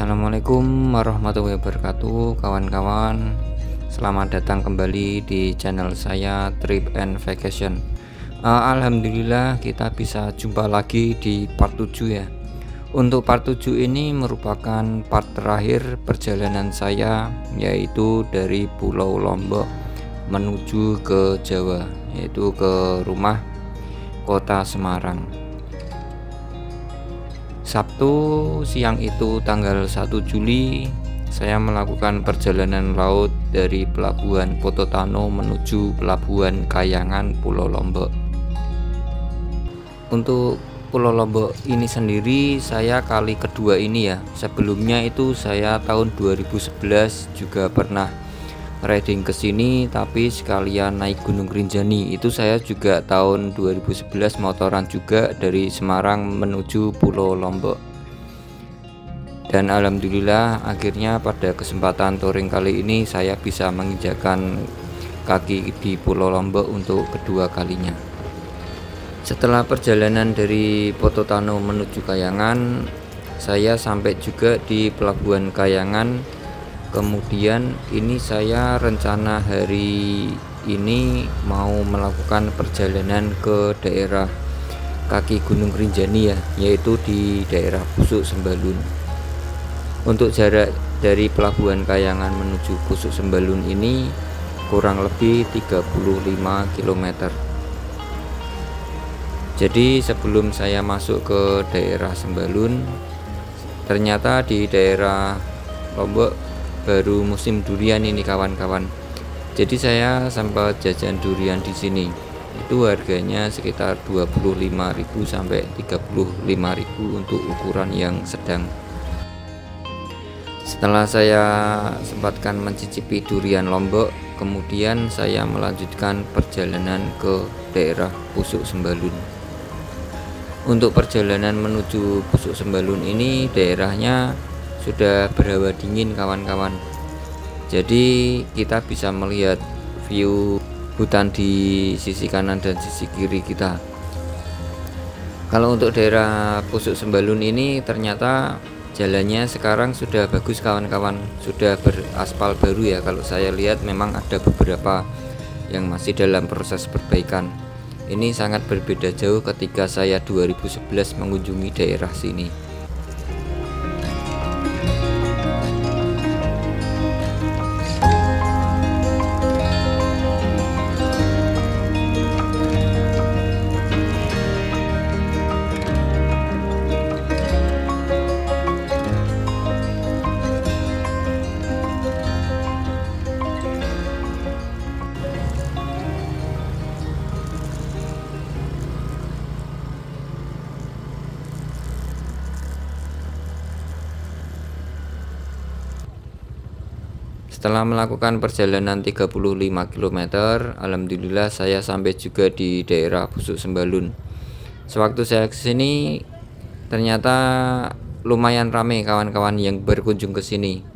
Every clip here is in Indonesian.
Assalamualaikum warahmatullahi wabarakatuh, kawan-kawan. Selamat datang kembali di channel saya Trip and Vacation. Alhamdulillah kita bisa jumpa lagi di part 7 ya. Untuk part 7 ini merupakan part terakhir perjalanan saya, yaitu dari Pulau Lombok menuju ke Jawa, yaitu ke rumah kota Semarang. Sabtu siang itu tanggal 1 Juli saya melakukan perjalanan laut dari Pelabuhan Pototano menuju Pelabuhan Kayangan Pulau Lombok. Untuk Pulau Lombok ini sendiri saya kali kedua ini ya. Sebelumnya itu saya tahun 2011 juga pernah riding ke sini, tapi sekalian naik Gunung Rinjani. Itu saya juga tahun 2011 motoran juga dari Semarang menuju Pulau Lombok. Dan alhamdulillah akhirnya pada kesempatan touring kali ini saya bisa menginjakan kaki di Pulau Lombok untuk kedua kalinya. Setelah perjalanan dari Pototano menuju Kayangan, saya sampai juga di Pelabuhan Kayangan. Kemudian ini saya rencana hari ini mau melakukan perjalanan ke daerah kaki Gunung Rinjani ya, yaitu di daerah Pusuk Sembalun. Untuk jarak dari Pelabuhan Kayangan menuju Pusuk Sembalun ini kurang lebih 35 km. Jadi sebelum saya masuk ke daerah Sembalun, ternyata di daerah Lombok baru musim durian ini kawan-kawan. Jadi saya sempat jajan durian di sini. Itu harganya sekitar 25.000 sampai 35.000 untuk ukuran yang sedang. Setelah saya sempatkan mencicipi durian Lombok, kemudian saya melanjutkan perjalanan ke daerah Pusuk Sembalun. Untuk perjalanan menuju Pusuk Sembalun ini daerahnya sudah berhawa dingin kawan-kawan. Jadi kita bisa melihat view hutan di sisi kanan dan sisi kiri kita. Kalau untuk daerah Pusuk Sembalun ini ternyata jalannya sekarang sudah bagus kawan-kawan, sudah beraspal baru ya. Kalau saya lihat memang ada beberapa yang masih dalam proses perbaikan. Ini sangat berbeda jauh ketika saya 2011 mengunjungi daerah sini. Setelah melakukan perjalanan 35 km, alhamdulillah saya sampai juga di daerah Pusuk Sembalun. Sewaktu saya kesini, ternyata lumayan ramai kawan-kawan yang berkunjung ke sini.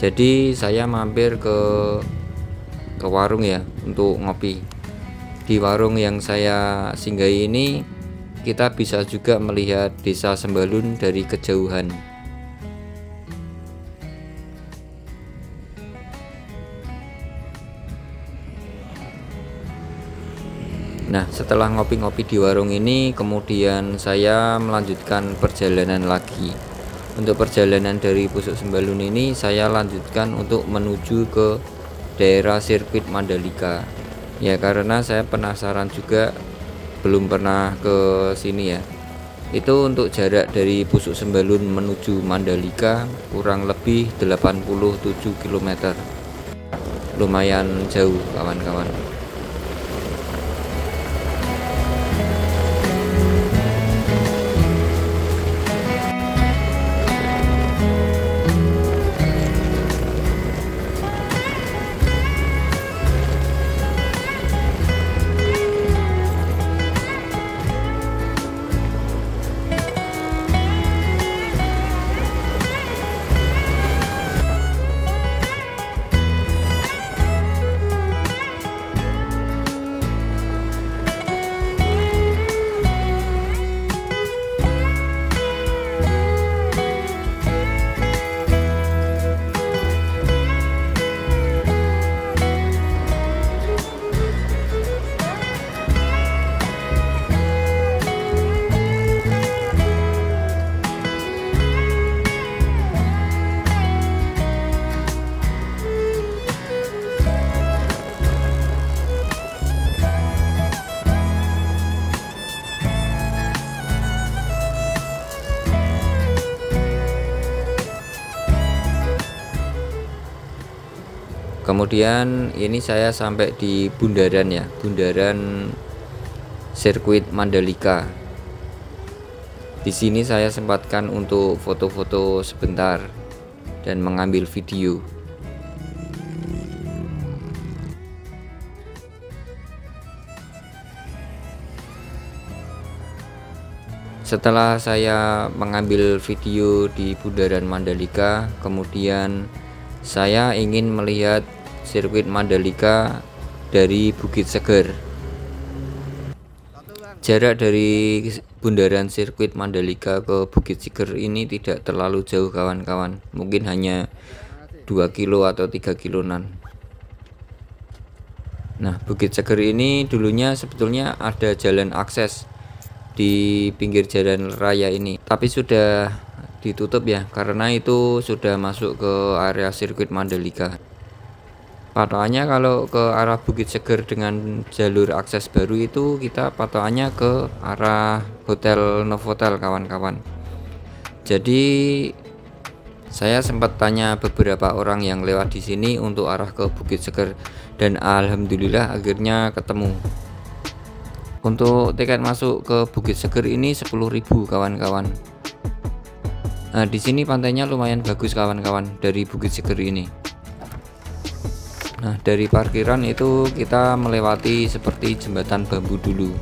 Jadi saya mampir ke warung ya untuk ngopi. Di warung yang saya singgahi ini kita bisa juga melihat desa Sembalun dari kejauhan. Nah, setelah ngopi-ngopi di warung ini, kemudian saya melanjutkan perjalanan lagi. Untuk perjalanan dari Pusuk Sembalun ini saya lanjutkan untuk menuju ke daerah sirkuit Mandalika. Ya, karena saya penasaran juga, belum pernah ke sini ya. Itu untuk jarak dari Pusuk Sembalun menuju Mandalika kurang lebih 87 km. Lumayan jauh kawan-kawan. Kemudian ini saya sampai di bundaran ya, bundaran sirkuit Mandalika. Di sini saya sempatkan untuk foto-foto sebentar dan mengambil video. Setelah saya mengambil video di bundaran Mandalika, kemudian saya ingin melihat sirkuit Mandalika dari Bukit Seger. Jarak dari bundaran sirkuit Mandalika ke Bukit Seger ini tidak terlalu jauh kawan-kawan, mungkin hanya 2 kilo atau 3 kiloan. Nah, Bukit Seger ini dulunya sebetulnya ada jalan akses di pinggir jalan raya ini, tapi sudah ditutup ya, karena itu sudah masuk ke area sirkuit Mandalika. Patokannya kalau ke arah Bukit Seger dengan jalur akses baru itu kita patokannya ke arah Hotel Novotel kawan-kawan. Jadi saya sempat tanya beberapa orang yang lewat di sini untuk arah ke Bukit Seger, dan alhamdulillah akhirnya ketemu. Untuk tiket masuk ke Bukit Seger ini 10.000 kawan-kawan. Nah, di sini pantainya lumayan bagus kawan-kawan dari Bukit Seger ini. Nah, dari parkiran itu kita melewati seperti jembatan bambu dulu.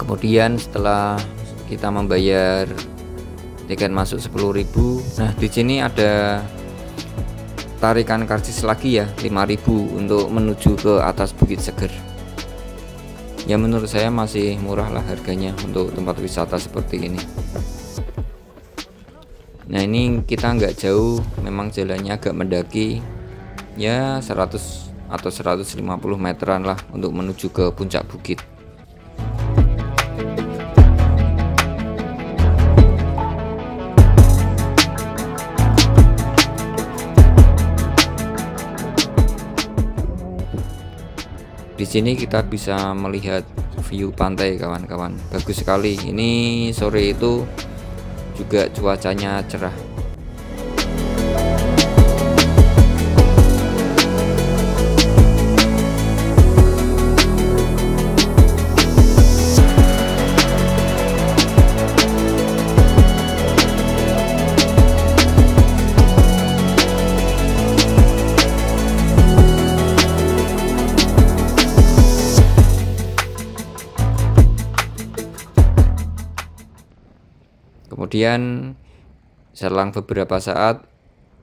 Kemudian setelah kita membayar tiket masuk 10.000, nah di sini ada tarikan karcis lagi ya, 5.000 untuk menuju ke atas Bukit Seger. Ya menurut saya masih murah lah harganya untuk tempat wisata seperti ini. Nah, ini kita nggak jauh, memang jalannya agak mendaki ya, 100 atau 150 meteran lah untuk menuju ke puncak bukit. Di sini kita bisa melihat view pantai kawan-kawan, bagus sekali. Ini sore itu juga cuacanya cerah. Kemudian selang beberapa saat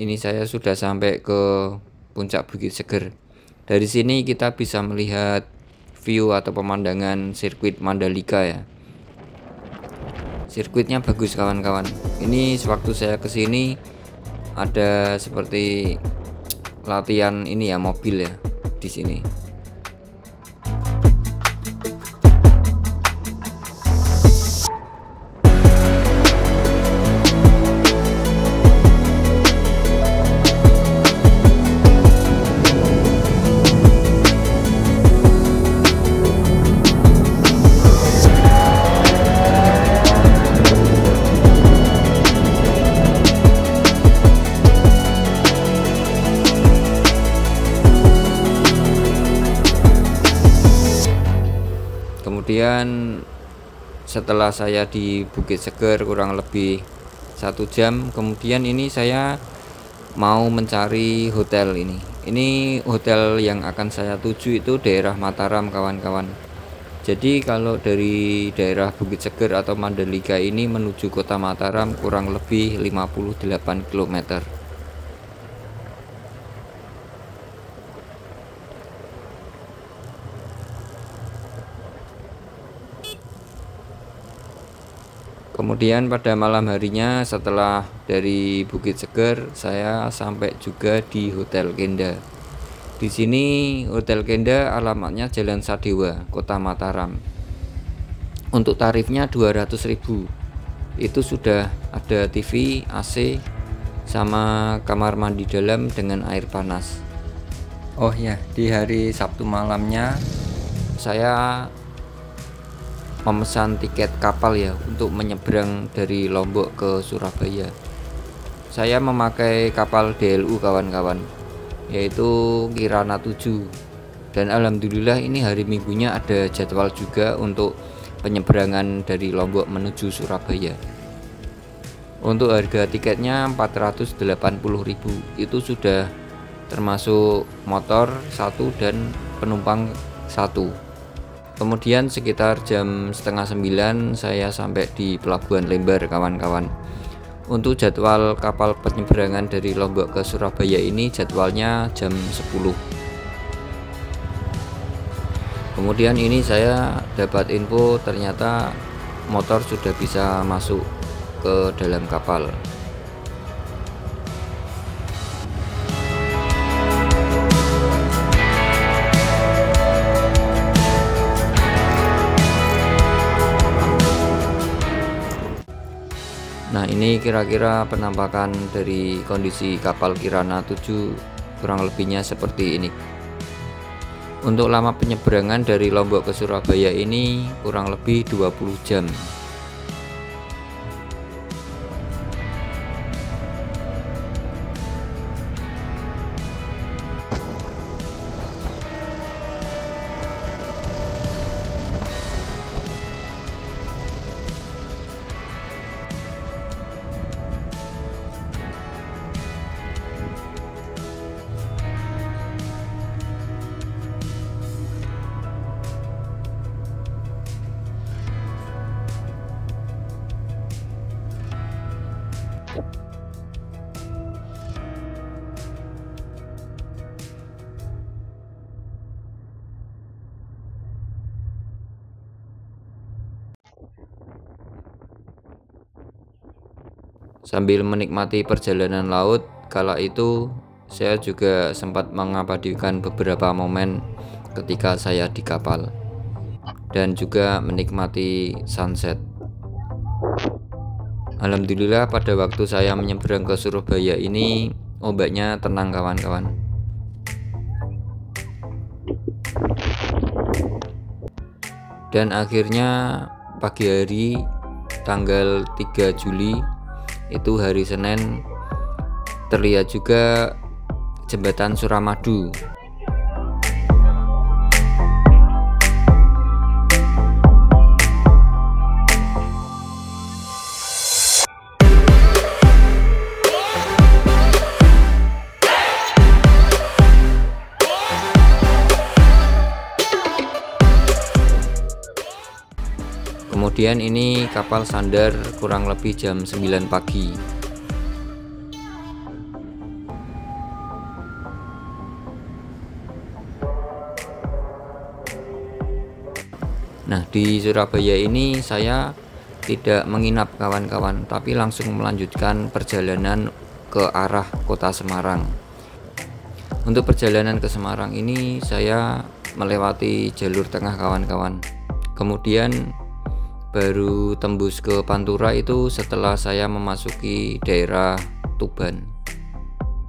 ini saya sudah sampai ke puncak Bukit Seger. Dari sini kita bisa melihat view atau pemandangan sirkuit Mandalika ya. Sirkuitnya bagus kawan-kawan. Ini sewaktu saya kesini ada seperti latihan ini ya, mobil ya di sini. Kemudian setelah saya di Bukit Seger kurang lebih 1 jam, kemudian ini saya mau mencari hotel ini. Ini hotel yang akan saya tuju itu daerah Mataram kawan-kawan. Jadi kalau dari daerah Bukit Seger atau Mandalika ini menuju kota Mataram kurang lebih 58 km. Kemudian pada malam harinya setelah dari Bukit Seger, saya sampai juga di Hotel Kenda. Di sini Hotel Kenda alamatnya Jalan Sadewa, Kota Mataram. Untuk tarifnya 200.000. Itu sudah ada TV, AC, sama kamar mandi dalam dengan air panas. Oh ya, di hari Sabtu malamnya saya memesan tiket kapal ya untuk menyeberang dari Lombok ke Surabaya. saya memakai kapal DLU kawan-kawan, yaitu Kirana 7. Dan alhamdulillah ini hari Minggunya ada jadwal juga untuk penyeberangan dari Lombok menuju Surabaya. Untuk harga tiketnya 480.000, itu sudah termasuk motor 1 dan penumpang 1. Kemudian sekitar jam setengah 9 saya sampai di Pelabuhan Lembar kawan-kawan. Untuk jadwal kapal penyeberangan dari Lombok ke Surabaya ini jadwalnya jam 10. Kemudian ini saya dapat info ternyata motor sudah bisa masuk ke dalam kapal. Nah, ini kira-kira penampakan dari kondisi kapal Kirana 7 kurang lebihnya seperti ini. Untuk lama penyeberangan dari Lombok ke Surabaya ini kurang lebih 20 jam. Sambil menikmati perjalanan laut, kala itu saya juga sempat mengabadikan beberapa momen ketika saya di kapal dan juga menikmati sunset. Alhamdulillah pada waktu saya menyeberang ke Surabaya ini ombaknya tenang kawan-kawan. Dan akhirnya pagi hari tanggal 3 Juli itu hari Senin terlihat juga jembatan Suramadu. Kemudian ini kapal sandar kurang lebih jam 9 pagi. Nah, di Surabaya ini saya tidak menginap kawan-kawan, tapi langsung melanjutkan perjalanan ke arah kota Semarang. Untuk perjalanan ke Semarang ini saya melewati jalur tengah kawan-kawan. Kemudian baru tembus ke Pantura itu setelah saya memasuki daerah Tuban.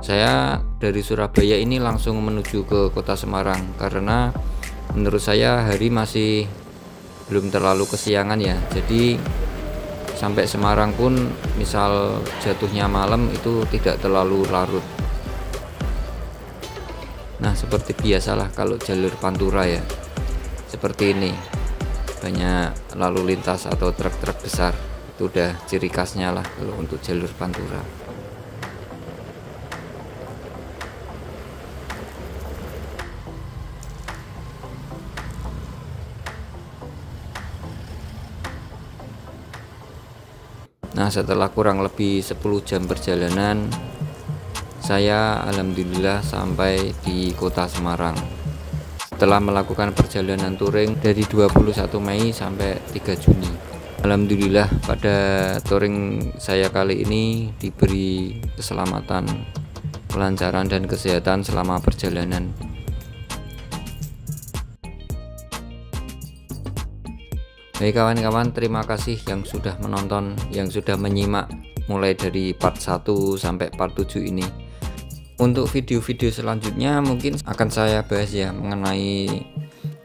Saya dari Surabaya ini langsung menuju ke kota Semarang karena menurut saya hari masih belum terlalu kesiangan ya. Jadi sampai Semarang pun misal jatuhnya malam itu tidak terlalu larut. Nah, seperti biasalah kalau jalur Pantura ya, seperti ini. Banyak lalu lintas atau truk-truk besar, itu udah ciri khasnya lah kalau untuk jalur Pantura. Nah, setelah kurang lebih 10 jam perjalanan, saya alhamdulillah sampai di kota Semarang. Setelah melakukan perjalanan touring dari 21 Mei sampai 3 Juni. Alhamdulillah pada touring saya kali ini diberi keselamatan, kelancaran dan kesehatan selama perjalanan. Baik kawan-kawan, terima kasih yang sudah menonton, yang sudah menyimak mulai dari part 1 sampai part 7 ini. Untuk video-video selanjutnya mungkin akan saya bahas ya mengenai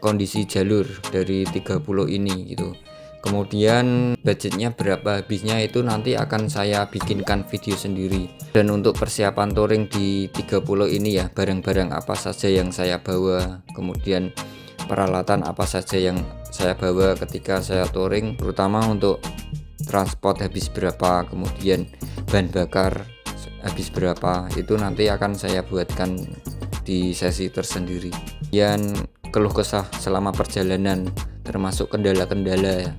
kondisi jalur dari 30 ini gitu. Kemudian budgetnya berapa habisnya itu nanti akan saya bikinkan video sendiri. Dan untuk persiapan touring di 30 ini ya, barang-barang apa saja yang saya bawa, kemudian peralatan apa saja yang saya bawa ketika saya touring, terutama untuk transport habis berapa, kemudian bahan bakar habis berapa, itu nanti akan saya buatkan di sesi tersendiri. Kemudian keluh kesah selama perjalanan termasuk kendala-kendala ya.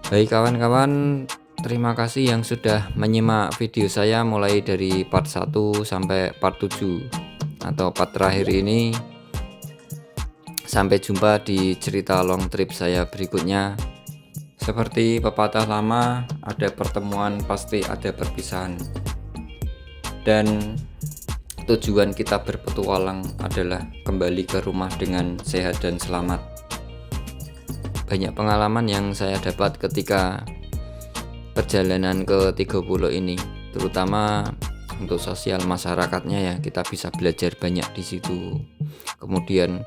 Baik kawan-kawan, terima kasih yang sudah menyimak video saya mulai dari part 1 sampai part 7 atau part terakhir ini. Sampai jumpa di cerita long trip saya berikutnya. Seperti pepatah lama, ada pertemuan pasti ada perpisahan. Dan tujuan kita berpetualang adalah kembali ke rumah dengan sehat dan selamat. Banyak pengalaman yang saya dapat ketika perjalanan ke 30 ini, terutama untuk sosial masyarakatnya ya, kita bisa belajar banyak di situ. Kemudian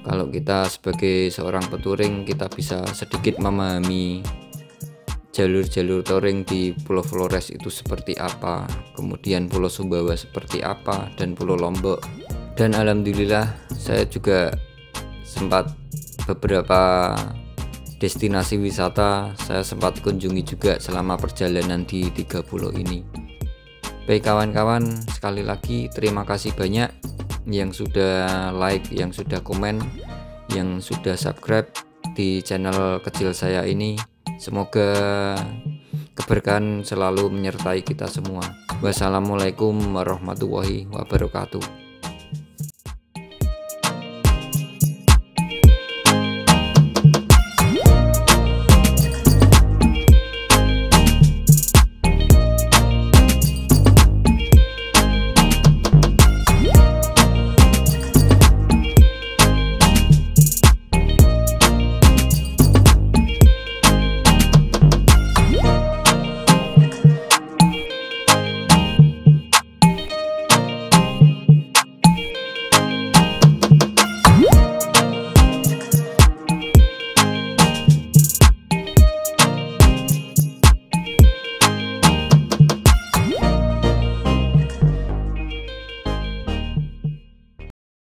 kalau kita sebagai seorang peturing, kita bisa sedikit memahami jalur-jalur touring di Pulau Flores itu seperti apa, kemudian Pulau Sumbawa seperti apa, dan Pulau Lombok. Dan alhamdulillah saya juga sempat beberapa destinasi wisata saya sempat kunjungi juga selama perjalanan di 30 ini. Baik kawan-kawan, sekali lagi terima kasih banyak yang sudah like, yang sudah komen, yang sudah subscribe di channel kecil saya ini. Semoga keberkahan selalu menyertai kita semua. Wassalamualaikum warahmatullahi wabarakatuh.